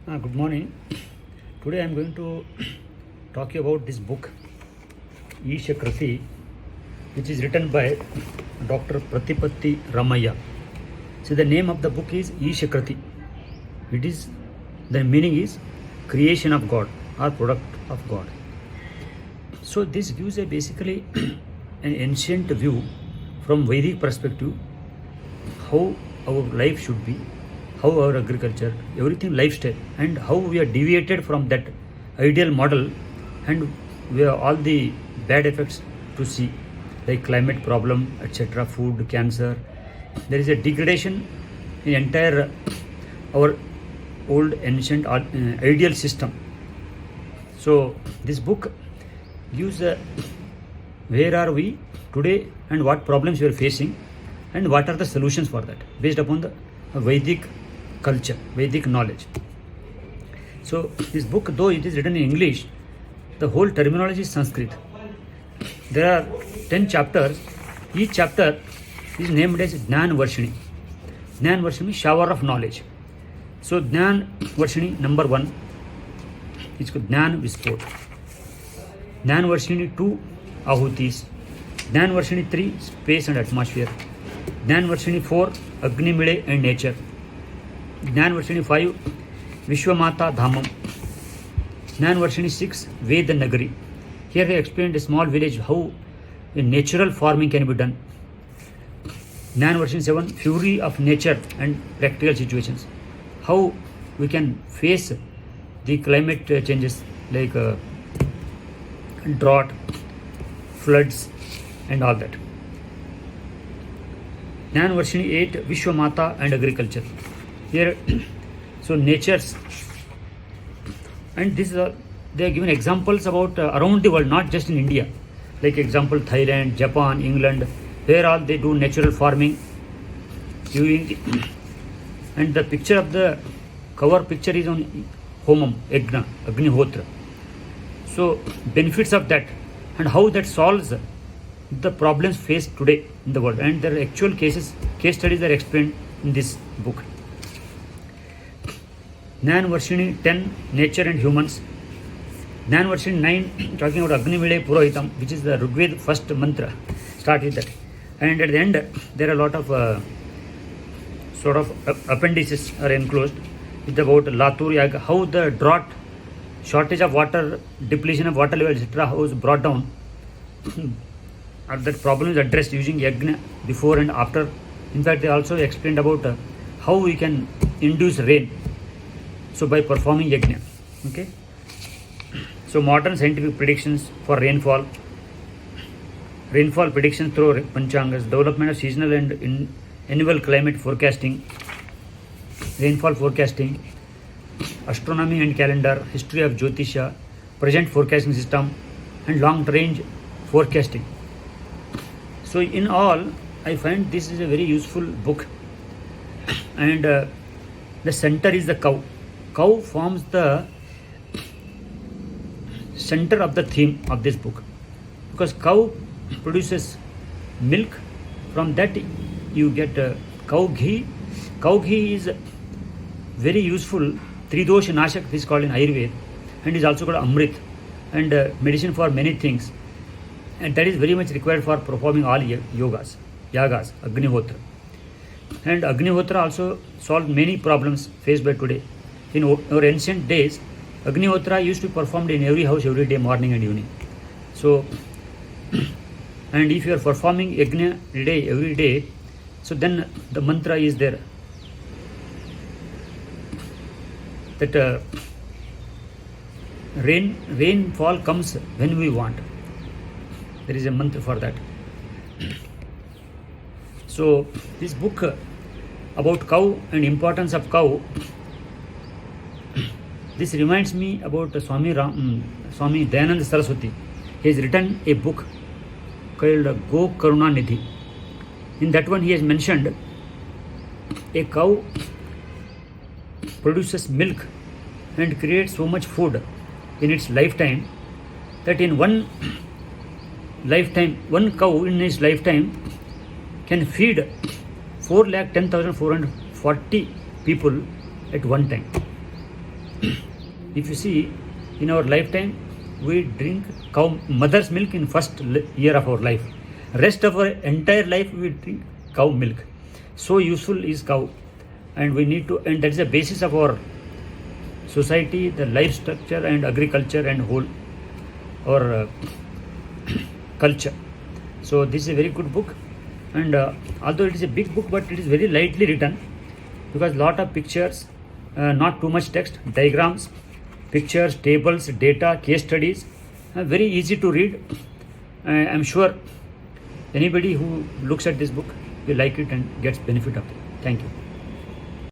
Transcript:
Good morning. Today I am going to talk you about this book, Isha Krati, which is written by Dr. Pratipatti Ramaya. So the name of the book is Isha Krati. The meaning is creation of God or product of God. So this gives a basically an ancient view from Vedic perspective, how our life should be, how our agriculture, everything lifestyle, and how we are deviated from that ideal model, and we have all the bad effects to see, like climate problem, etc., food, cancer. There is a degradation in entire our old ancient ideal system. So this book gives where are we today and what problems we are facing and what are the solutions for that based upon the Vedic culture, Vedic knowledge. So this book, though it is written in English, the whole terminology is Sanskrit. There are 10 chapters. Each chapter is named as Jnana Varshini. Jnana Varshini, shower of knowledge. So Jnana Varshini number 1 is called Jnana Vispot. Jnana Varshini 2, Ahutis. Jnana Varshini 3, space and atmosphere. Jnana Varshini 4, Agni Mile and nature. Jnana Varshini 5, Vishwamata Dhamam. Jnana Varshini 6, Ved Nagari. Here they explained a small village how a natural farming can be done. Jnana Varshini 7, Fury of nature and practical situations. How we can face the climate changes like drought, floods and all that. Jnana Varshini 8, Vishwamata and agriculture. Here, so natures, and this they are given examples about around the world, not just in India. Like example, Thailand, Japan, England, where all they do natural farming. And the picture of the cover picture is on Homam, Agnihotra. So benefits of that and how that solves the problems faced today in the world. And there are actual case studies are explained in this book. Jnana Varshini 10, nature and humans. Jnana Varshini 9, talking about Agni Mile Purohitam, which is the Rigveda first mantra. Start with that. And at the end, there are a lot of sort of appendices are enclosed with about Latur Yaga, how the drought, shortage of water, depletion of water level, etc., was brought down. That problem is addressed using Yagna before and after. In fact, they also explained about how we can induce rain. So by performing Yagna. Okay. So modern scientific predictions for rainfall predictions through Panchangas, development of seasonal and annual climate forecasting, rainfall forecasting, astronomy and calendar, history of Jyotisha, present forecasting system, and long range forecasting. So in all, I find this is a very useful book. And the center is the cow. Cow forms the center of the theme of this book, because cow produces milk. From that you get cow ghee. Cow ghee is very useful. Tridosha Nashak, this is called in Ayurveda, and is also called Amrit, and medicine for many things. And that is very much required for performing all yagas, Agnihotra. And Agnihotra also solved many problems faced by today. In our ancient days, Agnihotra used to be performed in every house every day, morning and evening. So, and if you are performing Yagna every day, so then the mantra is there that rainfall comes when we want. There is a mantra for that. So this book about cow and importance of cow, this reminds me about Swami Dayananda Saraswati. He has written a book called Go Karuna Nidhi. In that one he has mentioned a cow produces milk and creates so much food in its lifetime that in one cow in its lifetime can feed 4,10,440 people at one time. if you see, in our lifetime, we drink cow mother's milk in first year of our life. Rest of our entire life, we drink cow milk. So useful is cow, and we need to, and that is the basis of our society, the life structure and agriculture and whole our culture. So this is a very good book, and although it is a big book, but it is very lightly written, because lot of pictures, not too much text, diagrams, pictures, tables, data, case studies, very easy to read. I'm sure anybody who looks at this book will like it and gets benefit of it. Thank you.